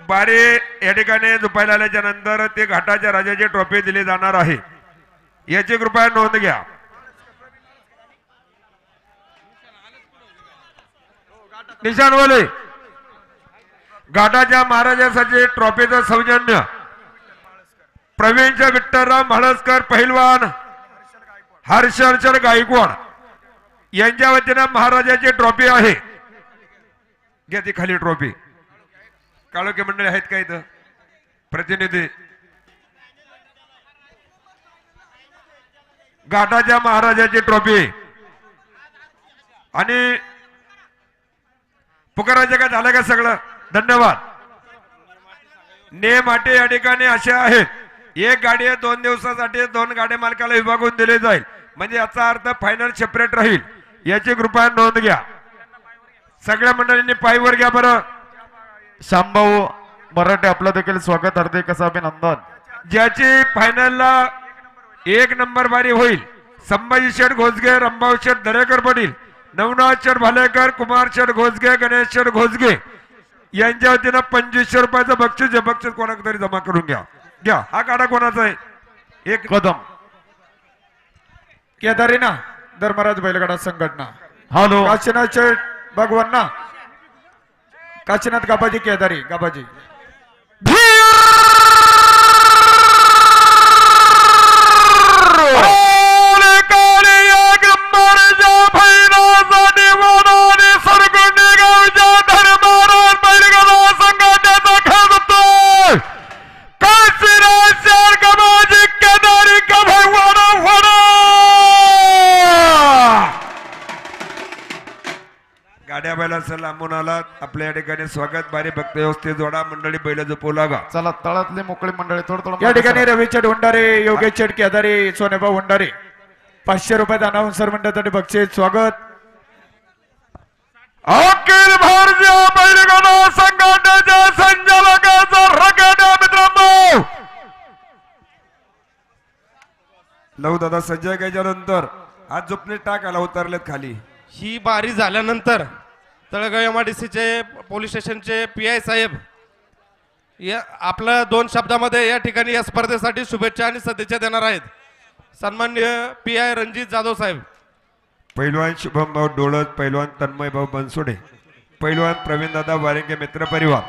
बारी या ठिकाणी झोपायला आल्याच्या नंतर ते घाटाच्या राजाची ट्रॉफी दिली जाणार आहे, याची कृपया नोंद घ्या. निशाणवाले घाटाच्या महाराजासाठी ट्रॉफीचं सौजन्य प्रवीण विठ्ठलराव म्हाळसकर पहिलवान, हर्षवर्धन गायकवाड यांच्या वतीने महाराजाची ट्रॉफी आहे. घ्या ती खाली ट्रॉफी. काळोखी मंडळी आहेत का इथं प्रतिनिधी? घाटाच्या महाराजाची ट्रॉफी आणि पुकाराचे काय झालं का सगळं? धन्यवाद. नेम अटी या ठिकाणी असे आहेत, एक गाडी 2 दिवसासाठी 2 गाडी मालकाला विभागून दिली जाईल, म्हणजे याचा अर्थ फायनल सेपरेट राहील, याची कृपया नोंद घ्या. सगळ्या मंडळींनी पायवर घ्या बरं. शामभाऊ मराठे आपलं देखील स्वागत, हार्दिक असं अभिनंदन. ज्याची फायनलला 1 नंबर बारी होईल संभाजी शेठ घोसगे, रंभाऊ शेठ दरेकर पाटील, नवनाथ शेठ भालेकर, कुमार शेठ घोसगे, गणेश शेठ घोसगे यांच्या वतीनं 2500 रुपयाचं बक्षीस. हे बक्षीस कोणाकडे तरी जमा करून घ्या. घ्या. हा काढा कोणाचा आहे? एक कदम केदारी ना धर्मराज बैलगाडा संघटना. हॅलो काशीनाथ शेठ भगवान ना, काशीनाथ गाबाजी केदारी गाबाजी. गाड्या बैलाचं लांबून आलात, आपल्या या ठिकाणी स्वागत. बारी भक्त व्यवस्थित जोडा, मंडळी बैल झोपू लागा. चला तळातली मोकळी मंडळी थोडं या ठिकाणी रवीचेठ हुंडारे, योगेश शेठ केदारी, सोनेभाऊ हुंडारे 500 रुपयात अनाउन्सर मंडळासाठी बक्षीस. स्वागत. अखिल भारतीय बैलगाडा संघटनेच्या संचालकाचा रगडा मित्रांनो लव दादा संजय घ्यायच्या नंतर आज झोपणे टाकायला उतरलेत खाली. ही बारी झाल्यानंतर तळगाव MIDCचे पोलीस स्टेशनचे PI साहेब या आपल्या 2 शब्दामध्ये या ठिकाणी या स्पर्धेसाठी शुभेच्छा आणि सदिच्छा देणार आहेत. सन्माननीय PI रणजित जाधव साहेब, पैलवान शुभम भाऊ डोळत, पैलवान तन्मय भाऊ बनसोडे, पैलवान प्रवीण दादा वारिंगे मित्र परिवार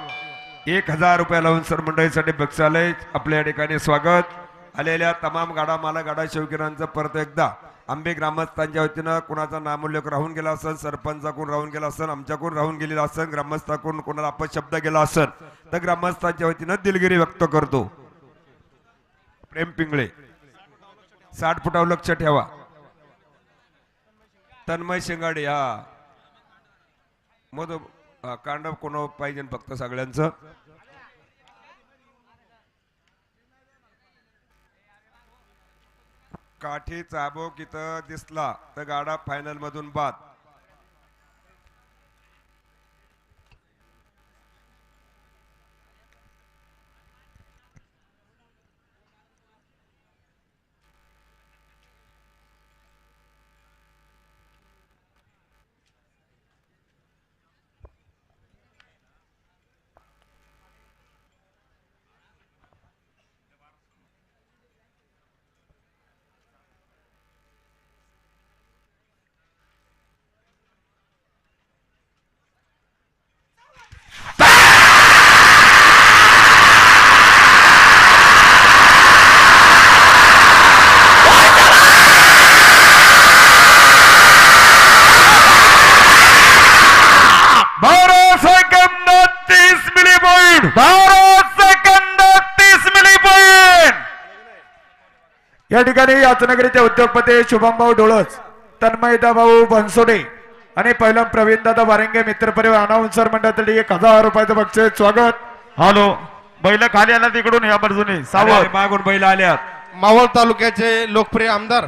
1000 रुपये लावून सर मंडळीसाठी बक्षालय. आपल्या या ठिकाणी स्वागत. आलेल्या तमाम गाडा मालक गाडा शौकीरांचं परत एकदा आंबे ग्रामस्थांच्या वतीनं कुणाचा नामोल्लेख राहून गेला असेल, सरपंचाकडून राहून गेला असेल, आमच्याकडून राहून गेलेला असेल, ग्रामस्थाकडून कोणाला अपशब्द गेला असेल तर ग्रामस्थांच्या वतीनं दिलगिरी व्यक्त करतो. प्रेम पिंगळे 60 फुटावर लक्ष ठेवा. तन्मय शिंगाडे हा मध कांडव कोण पाहिजे फक्त सगळ्यांचं. काठी चाबोक इथं दिसला तर गाडा फायनल मधून बाद. या ठिकाणी याचनगरीचे उद्योगपती शुभमभाऊ डोळस, तन्मयदा भाऊ बनसोडे आणि पहिला प्रवीण दादा वारिंगे मित्र परिवार अनाउन्सर मंडळासाठी 1000 रुपयाचं बक्षीस. स्वागत. हॅलो बैल खाली आला तिकडून या बाजूने सावध. मागून बैल आल्यात. मावळ तालुक्याचे लोकप्रिय आमदार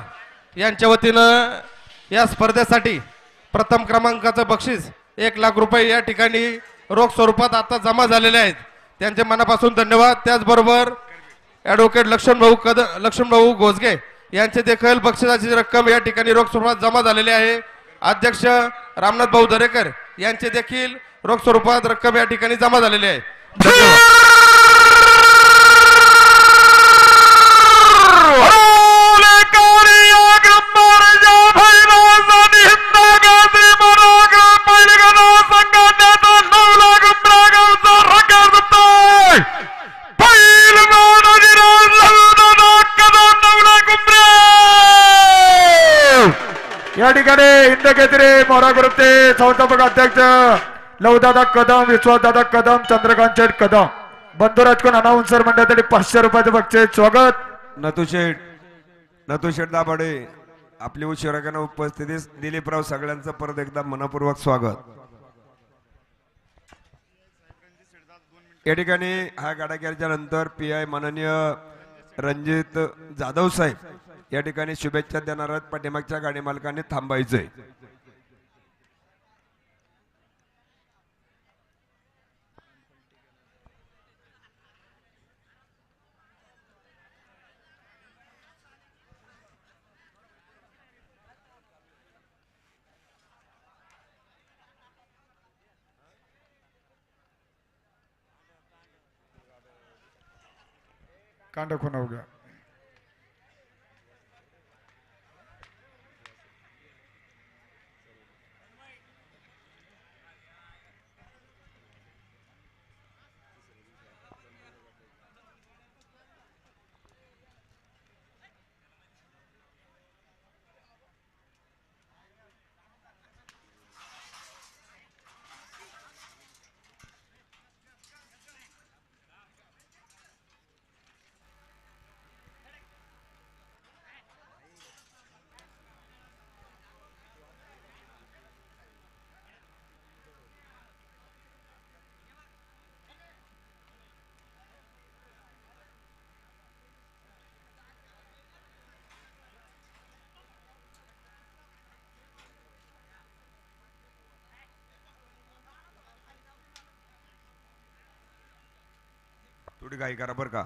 यांच्या वतीनं या स्पर्धेसाठी प्रथम क्रमांकाचं बक्षीस 1 लाख रुपये या ठिकाणी रोख स्वरूपात आता जमा झालेले आहेत. त्यांचे मनापासून धन्यवाद. त्याचबरोबर ॲडव्होकेट लक्ष्मणभाऊ घोसगे यांचे देखील बक्षिसाची रक्कम या ठिकाणी रोख स्वरूपात जमा झालेली आहे. अध्यक्ष रामनाथ भाऊ दरेकर यांचे देखील रोख स्वरूपात रक्कम या ठिकाणी जमा झालेली आहे. या ठिकाणी इंदकेसरी मोरा ग्रुपचे संस्थापक अध्यक्ष लवदादा कदम, विश्वासदादा कदम, चंद्रकांत शेठ कदम, बंधू राजकोण अनाउन्सर मंडळासाठी 500 रुपयाचं बक्षीस. स्वागत. नतुशेठ दाभाडे आपली उशिराकडे उपस्थितीस दिलीपराव सगळ्यांचं परत एकदा मनपूर्वक स्वागत. या ठिकाणी हा गाडा केल्याच्या नंतर PI माननीय रणजित जाधव साहेब या ठिकाणी शुभेच्छा देणार आहेत. पाठीमागच्या गाडी मालकांनी थांबायचंय. कांड खून हो गया. थोडी घाई करा बरं का.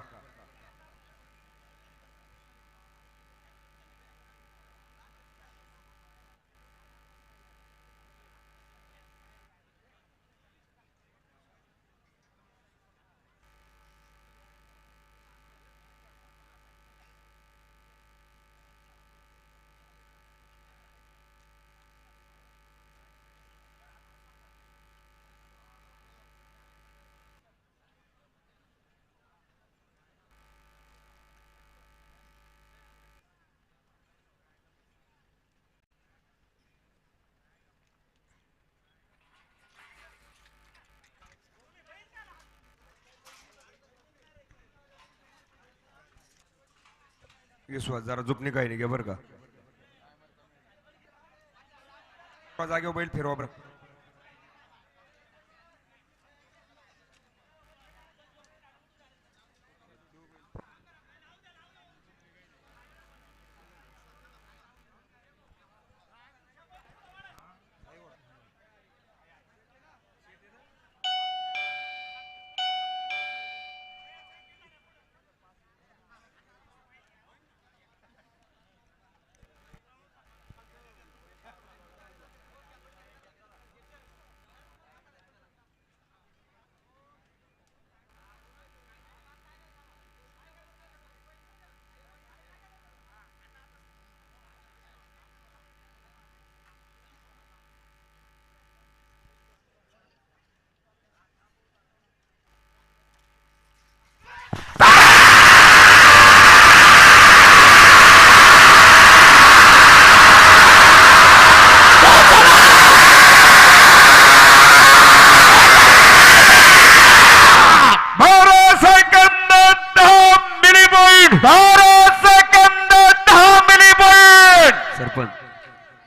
विश्वास जरा झुपणी काही नाही घे बरं का. जागेवर बैल फिरवा बरं.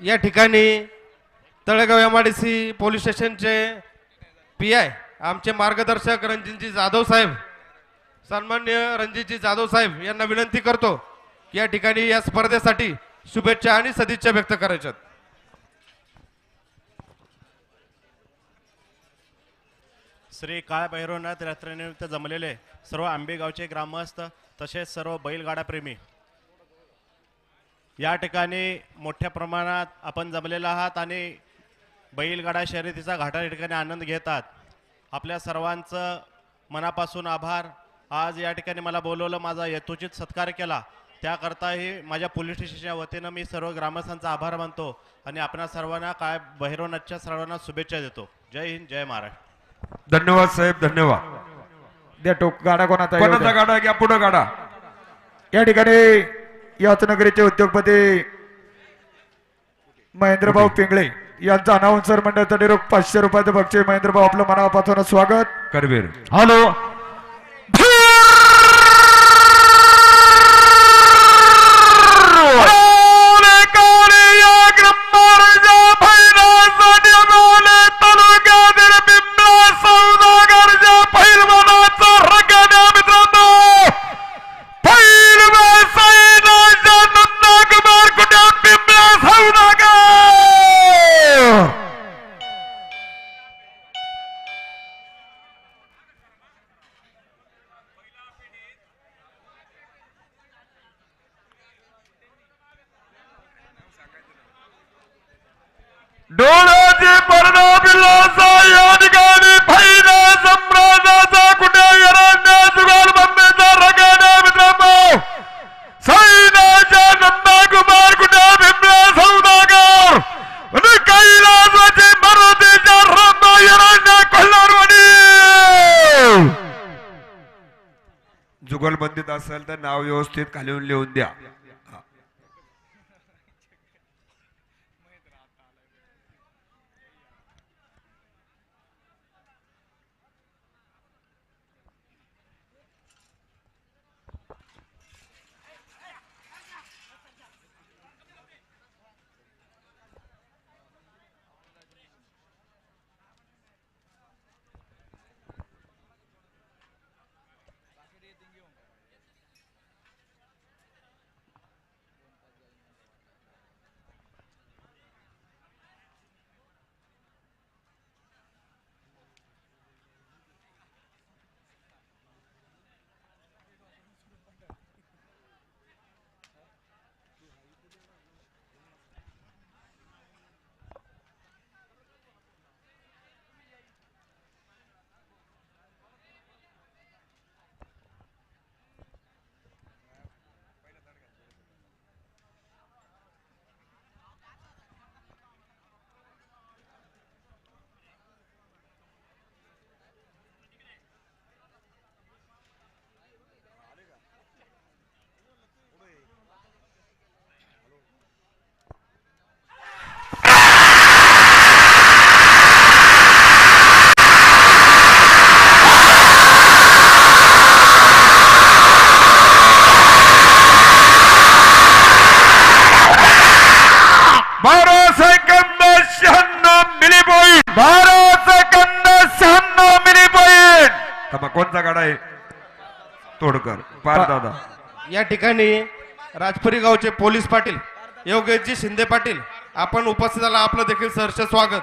या ठिकाणी तळेगाव MIDC पोलीस स्टेशनचे PI आमचे मार्गदर्शक रणजितजी जाधव साहेब, सन्मान्य रणजितजी जाधव साहेब यांना विनंती करतो की या ठिकाणी या स्पर्धेसाठी शुभेच्छा आणि सदिच्छा व्यक्त करायच्यात. श्री काळ भैरवनाथ यात्रेनिमित्त जमलेले सर्व आंबेगावचे ग्रामस्थ तसेच सर्व बैलगाडा प्रेमी या ठिकाणी मोठ्या प्रमाणात आपण जमलेला आहात आणि बैलगाडा शर्यतीचा घाटा या ठिकाणी आनंद घेतात. आपल्या सर्वांचं मनापासून आभार. आज या ठिकाणी मला बोलवलं, माझा यथोचित सत्कार केला, त्याकरताही माझ्या पोलीस स्टेशनच्या वतीनं मी सर्व ग्रामस्थांचा आभार मानतो आणि आपणा सर्वांना काय भैरवनाथच्या सर्वांना शुभेच्छा देतो. जय हिंद, जय महाराष्ट्र. धन्यवाद साहेब, धन्यवाद. द्या टोक गाडा कोणाचा येऊ कोणाचा द्या. गाडा घ्या, पुढे गाडा. या ठिकाणी याचनगरीचे उद्योगपती महेंद्रभाऊ पिंगळे यांचा अनाउन्सर मंडळासाठी रोख 500 रुपयाचं बक्षीस. महेंद्रभाऊ आपलं मनापासून स्वागत. करवीर. हॅलो डोळ्याची परणा बिल्लाचा या ठिकाणी पहिला सम्राटाचा कुठे यरांना जुगाल बंबेचा रगाडा मित्रांनो सैन्याच्या नंदाकुमार कुठे बिमला सौदागर आणि कैलासाची मारुतीच्या रामा यरांना कोल्हारवाडी. जुगलबंदीत असेल तर नाव व्यवस्थित खाली लिहून द्या. कोणता गाडा आहे? तोडकर पार दादा. या ठिकाणी राजपुरी गावचे पोलीस पाटील योगेशजी शिंदे पाटील आपण उपस्थित झाला, आपलं देखील सहर्ष स्वागत.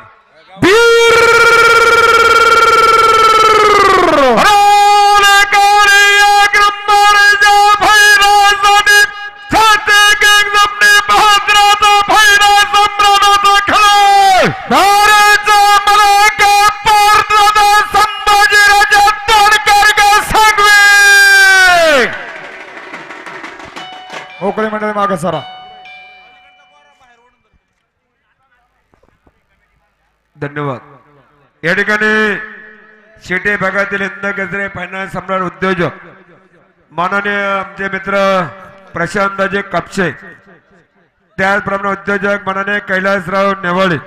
मोकळे मंडळ मागे सरा. धन्यवाद. या ठिकाणी शेटे भागातील हिंद गजरे फायनान्स सम्राट उद्योजक माननीय आमचे मित्र प्रशांतजी कापसे, त्याचप्रमाणे उद्योजक माननीय कैलासराव नेवाळे,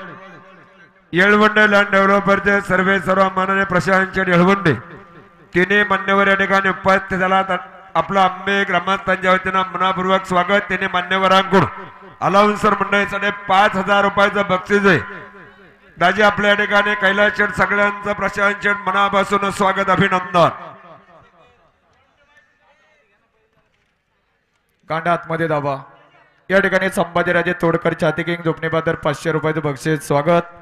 येळवंडे लँड डेव्हलपरचे सर्व माननीय प्रशांत येळवंडे, तिन्ही मान्यवर या ठिकाणी उपस्थित झाला. आपलं आंबे ग्रामस्थांच्या वतीनं मनापूर्वक स्वागत. त्यांनी मान्यवरांकडून अलाउन्सर मंडळीसाठी 5000 रुपयाचं बक्षीस आहे. दाजी आपल्या ठिकाणी कैलास शेठ सगळ्यांचं प्रशांत शेठ मनापासून स्वागत, अभिनंदन. कांडा आतमध्ये दाबा. या ठिकाणी संभाजीराजे तोडकर छाती किंग झोपणीबद्दल 500 रुपयाचं बक्षीस. स्वागत.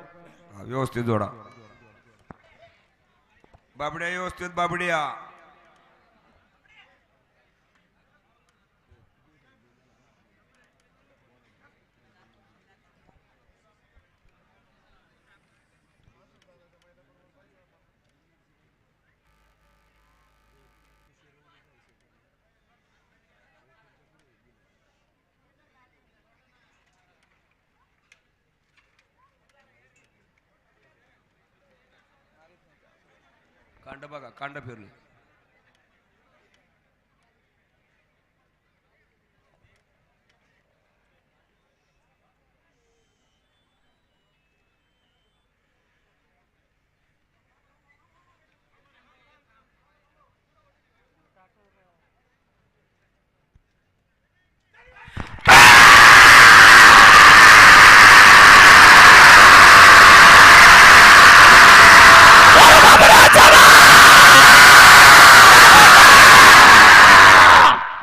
व्यवस्थित जोडा बाबड्या, व्यवस्थित बाबड्या. कांड बघा, कांड फिरले.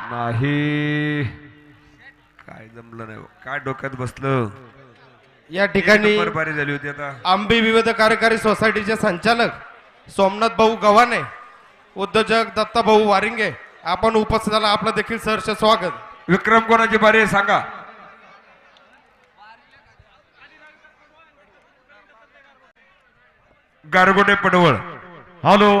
नाही, काय जमलं नाही, काय डोक्यात बसलं. या ठिकाणी नंबर बारी झाली होती. आता आंबी विविध कार्यकारी सोसायटीचे संचालक सोमनाथ भाऊ गव्हाणे, उद्योजक दत्ता भाऊ वारिंगे आपण उपस्थित झाला. आपलं देखील सहर्ष स्वागत. विक्रम कोणाची बारी आहे सांगा. गारगोटे पडवळ. हॅलो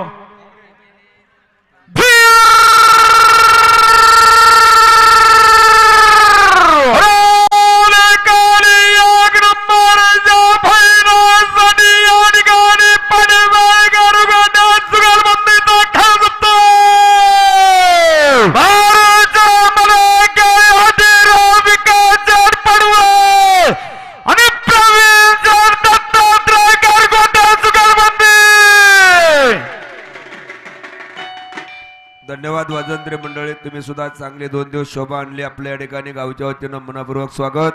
धन्यवाद वाजंत्री मंडळी, तुम्ही सुद्धा चांगले 2 दिवस शोभा आणली. आपल्या या ठिकाणी गावच्या वतीनं मनपूर्वक स्वागत.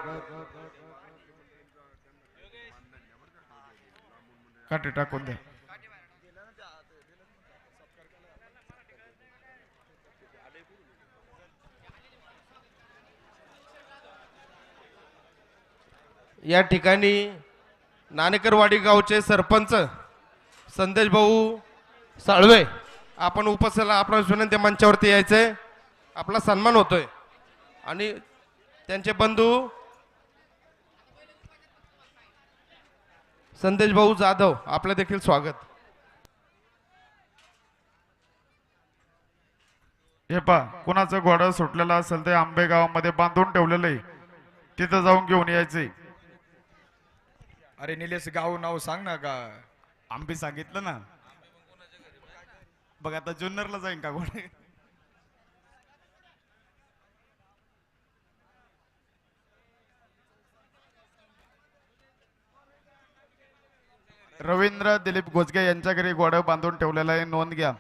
काटे टाकून द्या. या ठिकाणी नाणेकरवाडी गावचे सरपंच संदेश भाऊ साळवे आपण उपस्थित. आपण विनंती मंचावरती यायचंय, आपला सन्मान होतोय. आणि त्यांचे बंधू संदेश भाऊ जाधव आपलं देखील स्वागत. हे पहा, कुणाचं घोडं सुटलेलं असेल ते आंबे गावामध्ये बांधून ठेवलेलं आहे, तिथं जाऊन घेऊन यायचंय. अरे निलेश, गाव नाव सांग ना. का आंबे सांगितलं ना. बघ आता जुन्नरला जाईन का घोडे. रवींद्र दिलीप गोजगे यांच्या घरी घोडं बांधून ठेवलेलं आहे, नोंद घ्या.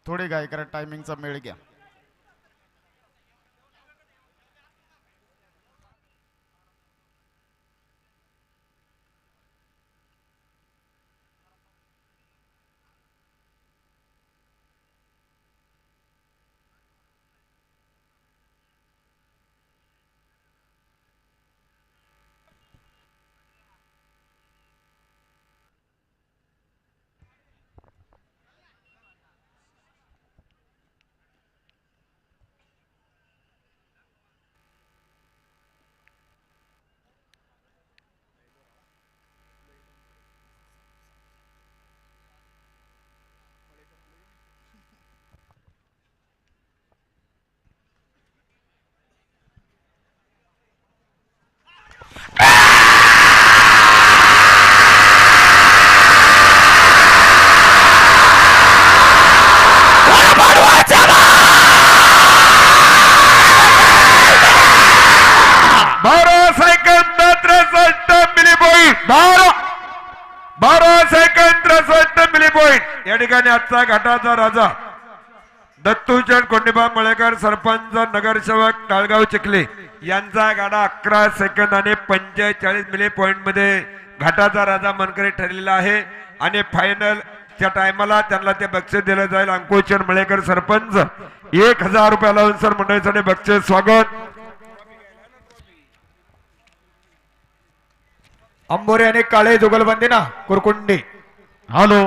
थोडी घाई करा, टायमिंगचा मेळ घ्या. या ठिकाणी आजचा घाटाचा राजा दत्तूचंद कोंडीबा मळेकर सरपंच नगरसेवक टाळगाव चिखले यांचा गाडा 11 सेकंदाने 45 मिली पॉइंट मध्ये घाटाचा राजा मनकरी ठरलेला आहे आणि फायनलच्या टायमाला त्यांना ते बक्षीस दिलं जाईल. अंकुचंद मळेकर सरपंच 1000 रुपये लावून सर मंडळीसाठी बक्षीस स्वागत. अंबोरे आणि काळे जुगलबंदी ना कुरकुंडी. हॅलो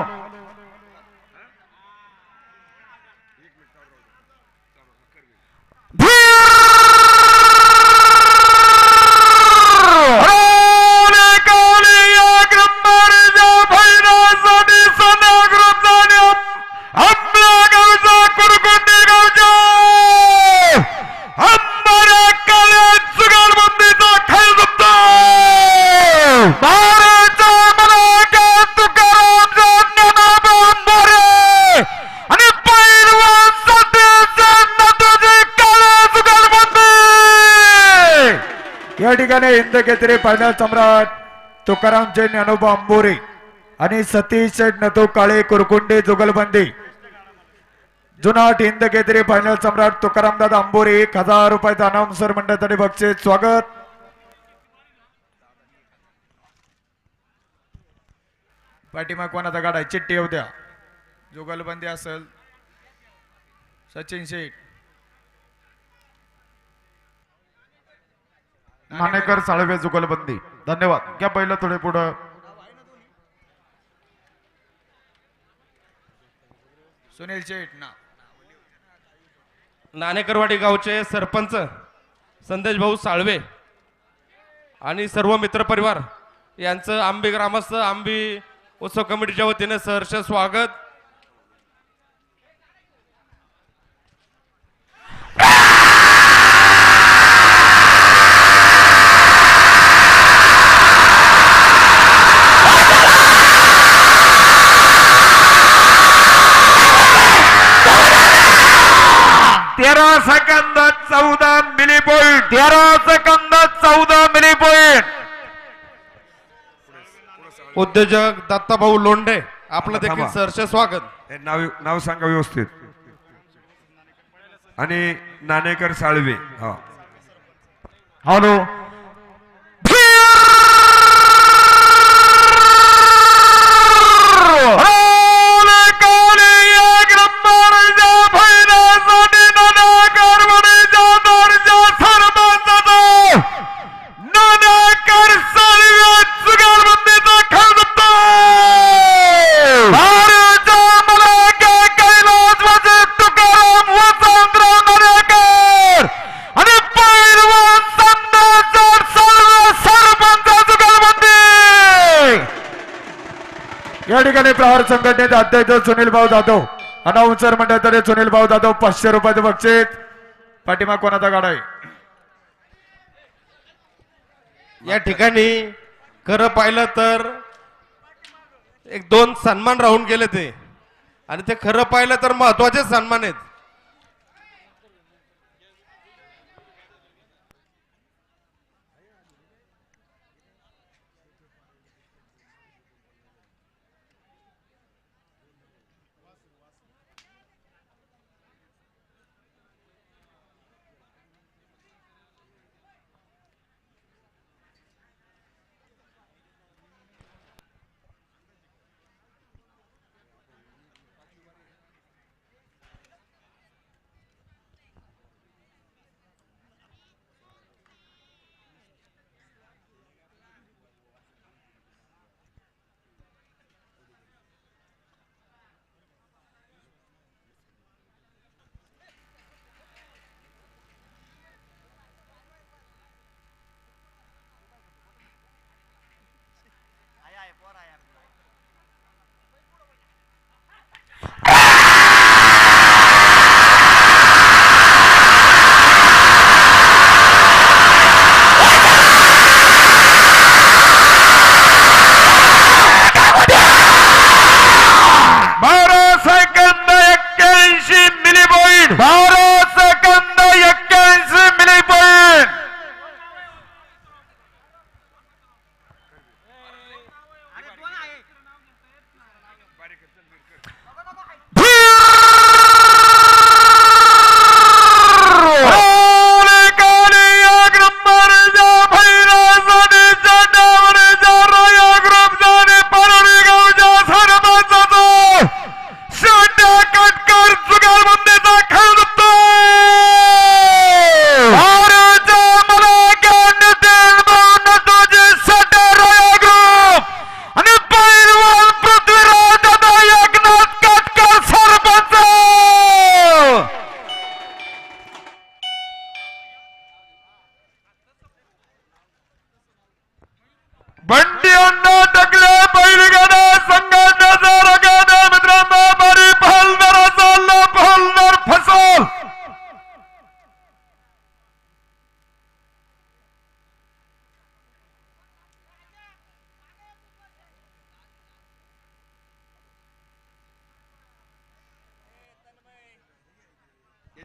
या ठिकाणी हिंद केसरी फायनल सम्राट तुकाराम जैन ज्ञानोबा अंबोरे आणि सतीश नथू काळे कुरकुंडे जुगलबंदी. जुनाट हिंद केसरी फायनल सम्राट तुकाराम दादा अंबोरे 1000 रुपयाचा अनाउन्सर मंडळासाठी बक्षीस स्वागत. पाठीमाग कोणाचा गाडा आहे चिठ्ठी येऊ द्या. जुगलबंदी असेल सचिन शेख. नाणेकर साळवे जुगलबंदी. धन्यवाद. घ्या पहिलं थोडे पुढं. सुनील शेठ ना नाणेकरवाडी गावचे सरपंच संदेश भाऊ साळवे आणि सर्व मित्रपरिवार यांचं आंबी ग्रामस्थ आंबी उत्सव कमिटीच्या वतीने सहर्ष स्वागत. सेकंद 14 मिली पॉइंट 13 सेकंद 14 मिली पॉइंट. उद्योजक दत्ताभाऊ लोंढे आपलं देखील थांबा. सहर्ष स्वागत. हे नाव सांगा व्यवस्थित. आणि नाणेकर साळवे. हा हॅलो या ठिकाणी प्रहार संघटनेचे अध्यक्ष सुनील भाऊ जाधव अनाउन्सर मंडळातर्फे सुनील भाऊ जाधव 500 रुपयाचं बक्षीस. पाठीमाग कोणाचा गाडा आहे? या ठिकाणी खरं पाहिलं तर 1-2 सन्मान राहून गेले ते आणि ते खरं पाहिलं तर महत्वाचे सन्मान आहेत.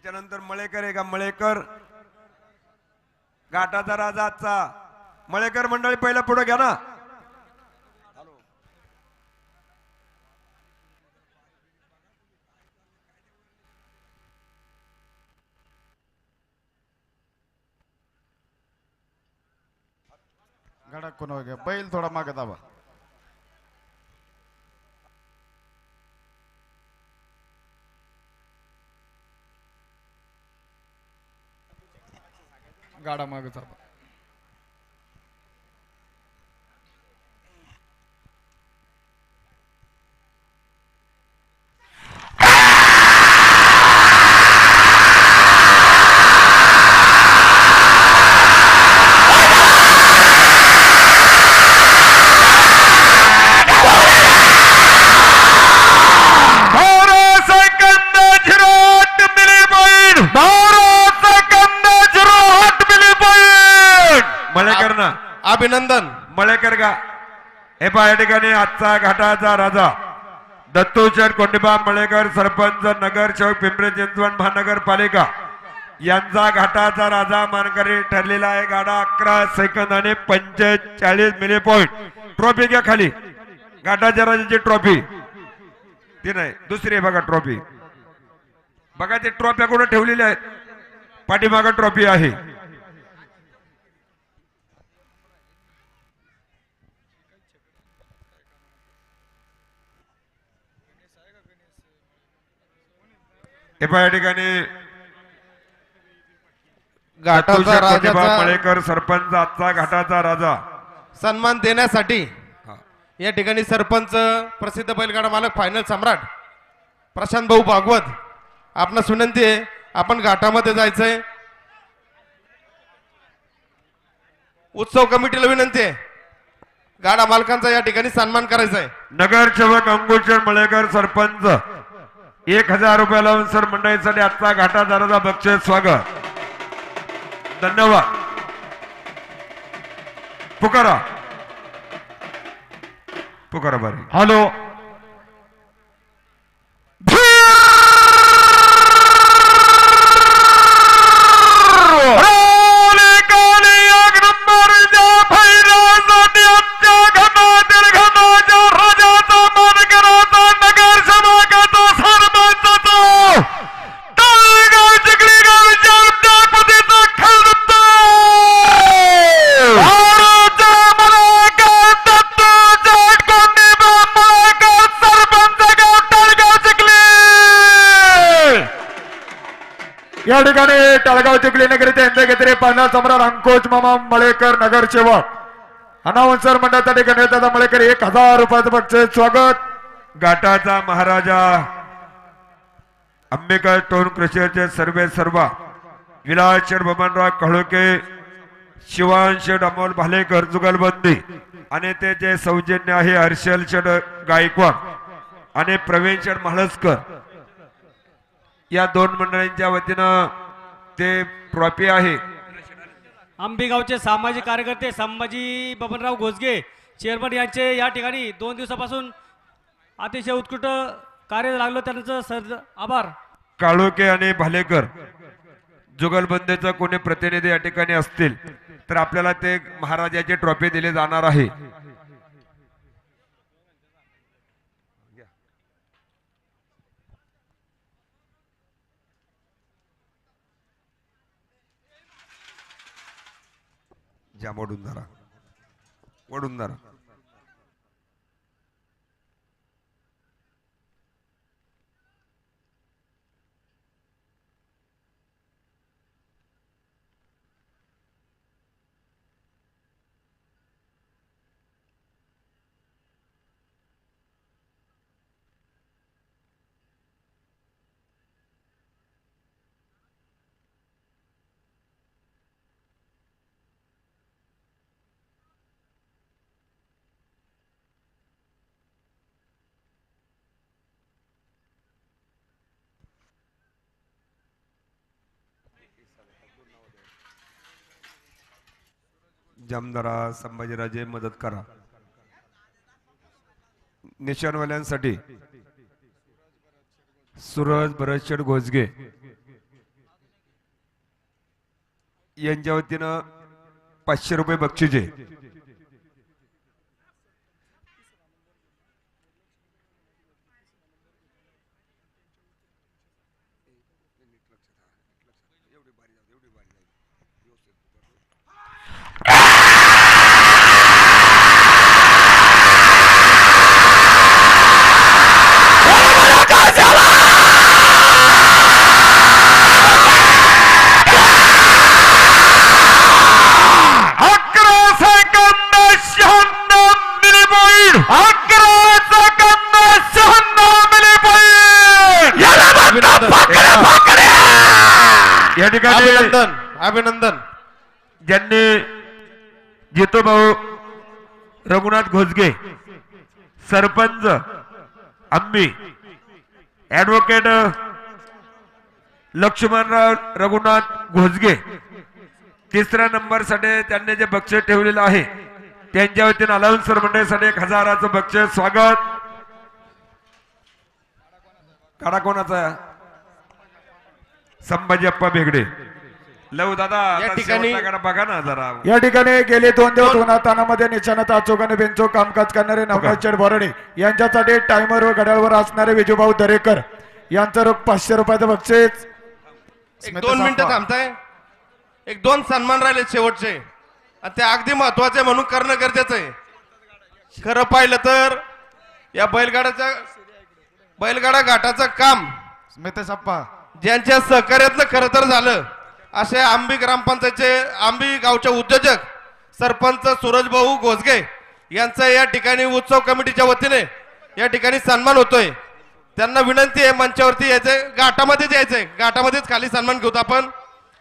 त्याच्यानंतर मळेकर आहे का मळेकर घाटाचा राजा आजचा मळेकर मंडळी पहिला पुढे घ्या ना. गाडा कोण घ्या बैल थोडा मागे दाबा. गाडा मागे दाबा. मळेकर ना अभिनंदन. मळेकर का हे पहा या ठिकाणी आजचा घाटाचा राजा दत्तूचंद कोंडीबा मळेकर सरपंच नगरसेवक पिंपरी चिंचवड महानगरपालिका यांचा घाटाचा राजा मानकरी ठरलेला आहे. गाडा 11 सेकंद आणि 45 मिली पॉइंट. ट्रॉफी घ्या खाली. घाटाच्या राजाची ट्रॉफी ती नाही दुसरी आहे बघा ट्रॉफी. बघा ते ट्रॉफ्या कुठे ठेवलेल्या आहेत. पाठीमागा ट्रॉफी आहे. हे पहा या ठिकाणी घाटाचा दत्तूशेठ कोंडीबा राजाचा मळेकर सरपंच आजचा घाटाचा राजा. सन्मान देण्यासाठी हा. या ठिकाणी सरपंच प्रसिद्ध बैलगाडा मालक फायनल सम्राट प्रशांत भाऊ भागवत आपणास विनंती आहे आपण घाटामध्ये जायचंय. उत्सव कमिटीला विनंती आहे गाडा मालकांचा या ठिकाणी सन्मान करायचा आहे. नगरसेवक अंकुशचंद मळेकर सरपंच 1000 रुपये लावून सर मंडळीसाठी आजचा घाटाचा राजा बक्षीस स्वागत. धन्यवाद. पुकारा पुकारा बारी. हॅलो या ठिकाणी टाळगाव चिखली नगरीचे यंत्र घेतले पाहणार सम्राट अंकुश मामा मळेकर नगरसेवक अनाउन्सर मंडळासाठी गणेशदादा मळेकर 1000 रुपयाचं बक्षीस स्वागत. घाटाचा महाराजा अंबेकर टोन कृषीचे सर्व विलास शेठ बबनराव कळुके शिवांश शेठ अमोल भालेकर जुगलबंदी आणि त्याचे सौजन्य आहे हर्षल शेठ गायकवाड आणि प्रवीण शेठ म्हाळसकर या दोन मंडळींच्या वतीनं ते ट्रॉफी आहे. आंबेगावचे सामाजिक कार्यकर्ते संभाजी बबनराव घोसगे चेअरमन यांचे या ठिकाणी 2 दिवसापासून अतिशय उत्कृष्ट कार्य लागलं त्यांचं सर आभार. काळोखे आणि भालेकर जुगलबंदीचा कोणी प्रतिनिधी या ठिकाणी असतील तर आपल्याला ते महाराजाची ट्रॉफी दिली जाणार आहे. जाम ओढून धरा ओढून धरा. जामदारा संभाजीराजे मदत करा. निशाणवाल्यांसाठी सूरज भरत शेठ घोसगे यांच्या वतीनं 500 रुपये बक्षीस आहे. या ठिकाणी अभिनंदन अभिनंदन. ज्यांनी जितूभाऊ रघुनाथ घोसगे, सरपंच आम्ही, ऍडव्होकेट लक्ष्मणराव रघुनाथ घोसगे, तिसऱ्या नंबर साठी त्यांनी जे बक्षीस ठेवलेलं आहे त्यांच्या वतीने अलाउन्सर मंडळीसाठी 1000चं बक्षीस. स्वागत. काढा कोणाचा? संभाजी अप्पा बेगडे. लव दादा या आता ठिकाणी- शेवटचा गाडा बघा ना जरा. या ठिकाणी गेले 2 दिवस उन्हातानामध्ये निशाणात अचोकाने बेंचो कामकाज करणारे नवनाथ चेड बोराडे यांच्यासाठी टायमर व घड्याळवर असणारे विजूभाऊ दरेकर यांचं रोख 500 रुपयाचं बक्षीस. एक 2 मिनिटं थांबताय. एक 2 सन्मान राहिले शेवटचे आणि ते अगदी महत्वाचे म्हणून करणं गरजेचं आहे. खरं पाहिलं तर या बैलगाडा घाटाचं काम स्मितेश अप्पा ज्यांच्या सहकार्यातनं खरं तर झालं असे आंबी ग्रामपंचायतचे आंबी गावचे उद्योजक सरपंच सूरज भाऊ घोसगे यांचा या ठिकाणी उत्सव कमिटीच्या वतीने या ठिकाणी सन्मान होतोय. त्यांना विनंती आहे मंचावरती यायचंय, घाटामध्येच यायचंय, घाटामध्येच खाली सन्मान घेऊत आपण.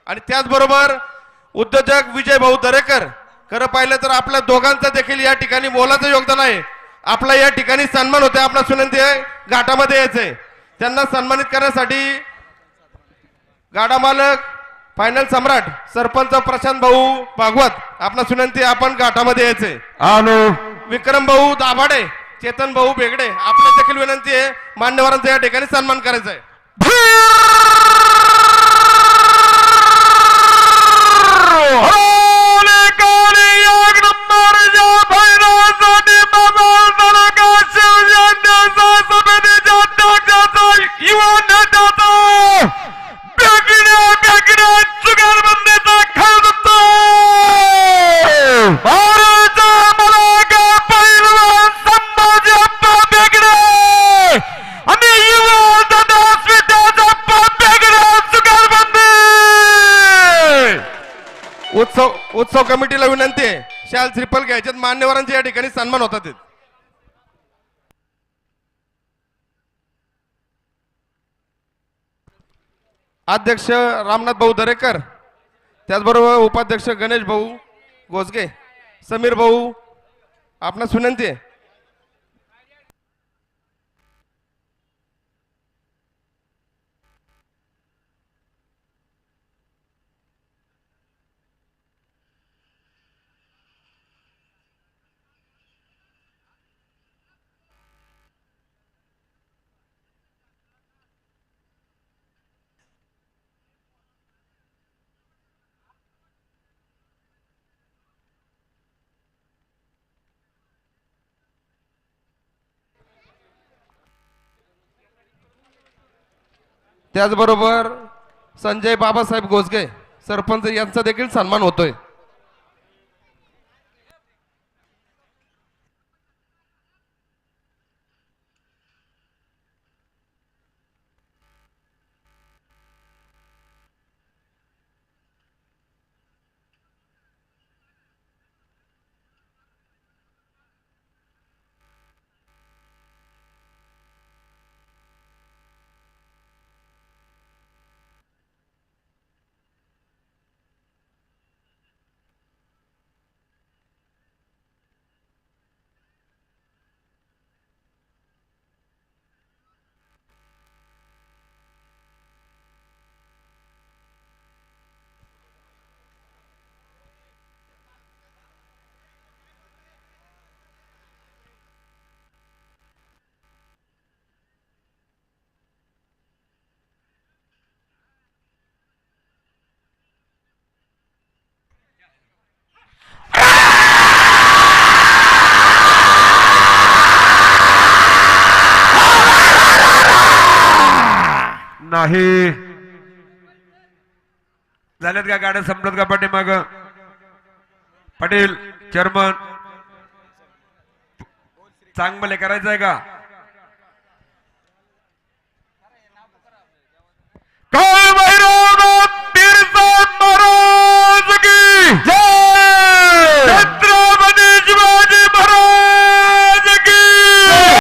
आणि त्याचबरोबर उद्योजक विजय भाऊ दरेकर, खरं पाहिलं तर आपल्या दोघांचं देखील या ठिकाणी मोलाचं योगदान आहे. आपला या ठिकाणी सन्मान होतोय. आपला विनंती आहे घाटामध्ये यायचंय. त्यांना सन्मानित करण्यासाठी गाडा मालक फायनल सम्राट सरपंच प्रशांत भाऊ भागवत, आपला विनंती आपण घाटामध्ये यायचंय. आलो. विक्रम भाऊ दाभाडे, चेतन भाऊ बेगडे, आपलं देखील विनंती आहे मान्यवरांचा या ठिकाणी सन्मान करायचा आहे. उत्सव कमिटीला विनंती आहे शाल श्रीफल घ्यायच्यात, मान्यवरांच्या या ठिकाणी सन्मान होतात. अध्यक्ष रामनाथ भाऊ दरेकर, त्याचबरोबर उपाध्यक्ष गणेश भाऊ घोसगे, समीर भाऊ, आपणास विनंती आहे. त्याचबरोबर संजय बाबासाहेब घोसगे सरपंच यांचा देखील सन्मान होतोय. नाही. झाल्यात का गाड्या संपल्यात का पाठीमाग? पाटील चेअरमन चांगले करायचं आहे का?